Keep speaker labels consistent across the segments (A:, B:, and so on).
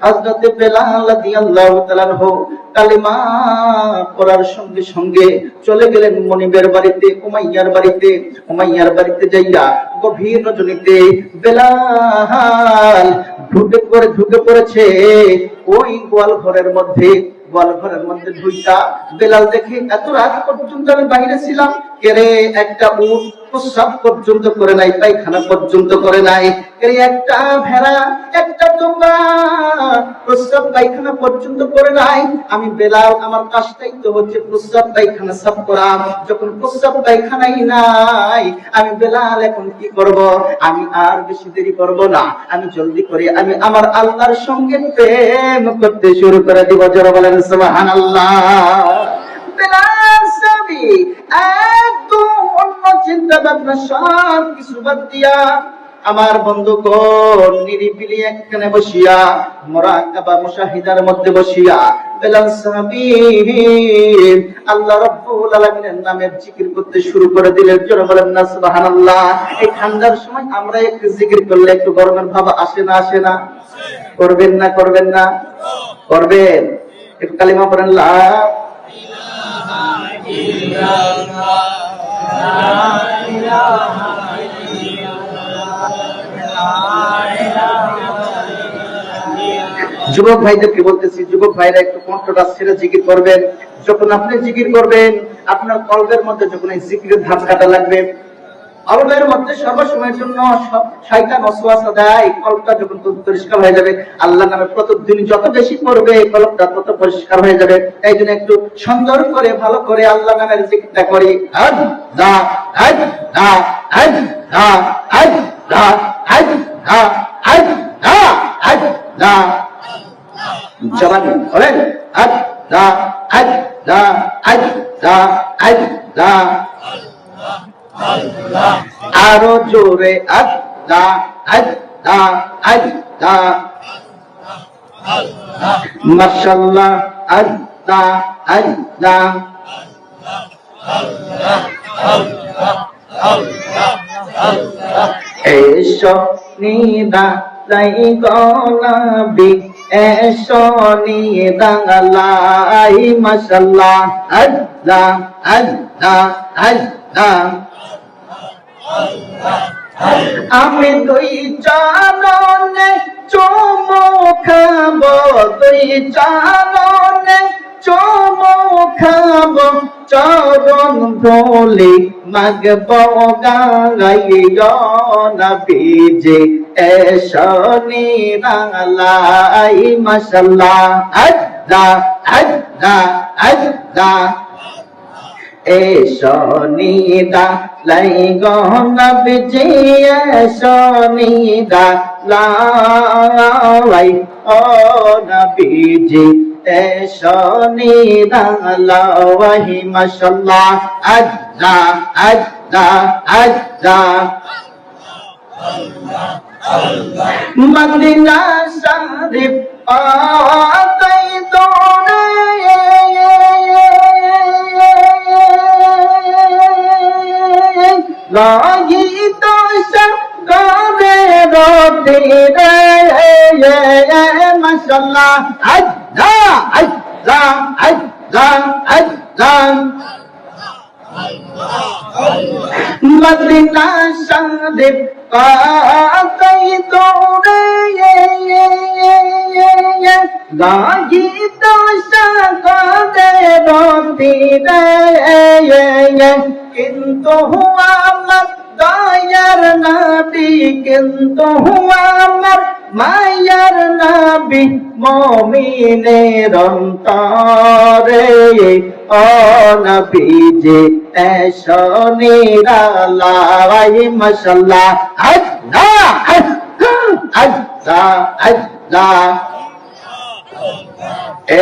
A: হযরত বেলাল রাদিয়াল্লাহু তাআলা আনহু কালিমা পড়ার সঙ্গে সঙ্গে চলে গেলেন মনিবের বাড়িতে, উমাইয়ার বাড়িতে। উমাইয়ার বাড়িতে যাইয়া গভীর রজনীতে বেলাল ঢুকে পড়েছে ওই গোয়াল ঘরের মধ্যে। ঢুইকা বেলাল দেখে এত রাত পর্যন্ত আমি বাইরে ছিলাম, কেরে একটা উট প্রস্রাব পর্যন্ত করে নাই, পায়খানা পর্যন্ত করে নাই, কেরে একটা ভেড়া, একটা তোমরা প্রস্রাব পায়খানা পর্যন্ত করে নাই। আমি বেলাল, আমার কাজটাই তো হচ্ছে প্রস্রাব পায়খানা সাফ করা। যখন প্রস্রাব পায়খানাই নাই, আমি বেলাল এখন কি করব? আমি আর বেশি দেরি করব না, আমি জলদি করে আমি আমার আল্লাহর সঙ্গে প্রেম করতে শুরু করে দিব। যারা বলেন সুবহানাল্লাহ। বেলাল সাহাবী একদম অন্য চিন্তা ভাবনা সব কিছু বাদ দিয়া আমার বন্ধুগণ নিরিবিলি একখানে বসিয়া মুরাকাবা মুশাহিদার মধ্যে বসিয়া বেলাল সাহাবী আল্লাহ রাব্বুল আলামিনের নামে জিকির করতে শুরু করে দিলেন। যারা বলেন না সুবহানাল্লাহ। এই ঠান্ডার সময় আমরা একটু জিকির করলে একটু গরমের ভাব আসে না? আসে না? করবেন না? করবেন না? করবেন। একটু কালিমা পড়েন, লা ইলাহা ইল্লাল্লাহ, লা ইলাহা যুবক ভাইদেরকে বলতেছি, যুবক ভাইরা একটু কণ্ঠটা ছেড়ে জিকির করবেন। যখন আপনি জিকির করবেন, আপনার কলবের মধ্যে যখন এই জিকিরের ধাক্কাটা লাগবে, কলবের মধ্যে সর্বসময়ের জন্য শয়তান ওয়াসওয়াসা দেয়। কলবটা যখন পরিষ্কার হয়ে যাবে, আল্লাহর নামে প্রতিদিন যত বেশি পড়বে, কলবটা তত পরিষ্কার হয়ে যাবে। এই জন্য একটু সুন্দর করে ভালো করে আল্লাহর নামের জিকিরটা করি। আল্লাহ আল্লাহ আল্লাহ আল্লাহ আল্লাহ আল্লাহ আল্লাহ। জবান বলেন, আল্লাহ আল্লাহ আল্লাহ আল্লাহ। আরো জোরে, আল্লাহ আল্লাহ আল্লাহ। মাশাআল্লাহ, আল্লাহ আল্লাহ। এসো নিদা লাই গলাবি, এসো নিদা লাই। মাশাআল্লাহ, আল্লাহ আল্লাহ আল্লাহ। আমি দুই চরণে চুমু খাবো, দুই চরণে চুমু খাবো, চরণ ধুলি মাগবো গাইয়া নবীজি এসো নিরালাই। মাশাআল্লাহ, আল্লাহ আল্লাহ আল্লাহ। এসো নিরালাই গো নবীজি, এসো নিরালাই ও নবীজি এসো নিরালাই। মাশাআল্লাহ, আল্লাহ আল্লাহ আল্লাহ। মদিনা শরীফ আতাই তোরে, লাগি তো সকালে রোতে রে। মাশাআল্লাহ, আল্লাহ আল্লাহ আল্লাহ আল্লাহ। মদিনা শরীফ আতাই তোরে, লাগি তো সকালে রোতে রে। কিন্তু আমার দয়ার নবী, কিন্তু আমার মায়ার নবী, মুমিনের অন্তরে ও নবীজি এসো নিরালাই। মাশাআল্লাহ, আল্লাহ আল্লাহ আল্লাহ।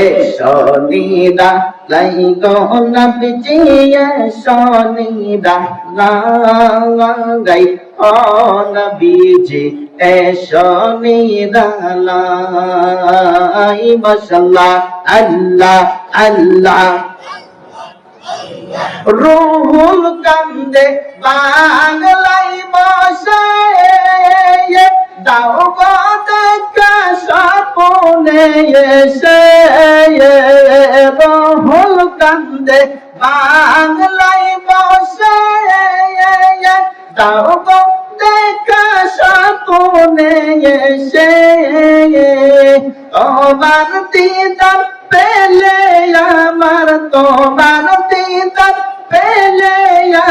A: এসো নিরালাই গো নবীজি, এসো নিরালাই ও নবীজি এসো নিরালাই। মাশাআল্লাহ, আল্লাহ আল্লাহ। রুহুল কান্দে বাংলায় বসে, দাও গো দেখা স্বপ্নে এসে রহল কান্দে বাংলায় বসে দাও গো দেখা স্বপ্নে এসে তোমার দিদার পেলে আমার তোমার দিদার পেলে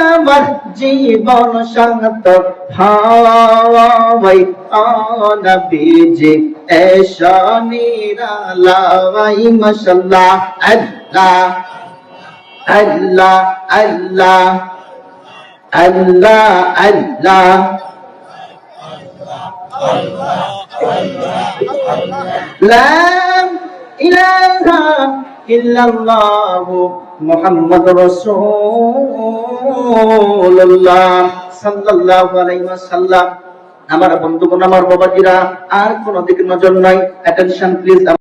A: আমার জীবন সার্থক হয় ও নবীজি এসো নিরালাই মাশাআল্লাহ আল্লাহ আল্লাহ আল্লাহ আল্লাহ আল্লাহ লা ইলাহা ইল্লাল্লাহ মুহাম্মাদুর রাসূলুল্লাহ সাল্লাল্লাহু আলাইহি ওয়াসাল্লাম। আমার বন্ধুগণ, আমার বাবাজিরা, আর কোন দিকে নজর নাই, অ্যাটেনশন প্লিজ।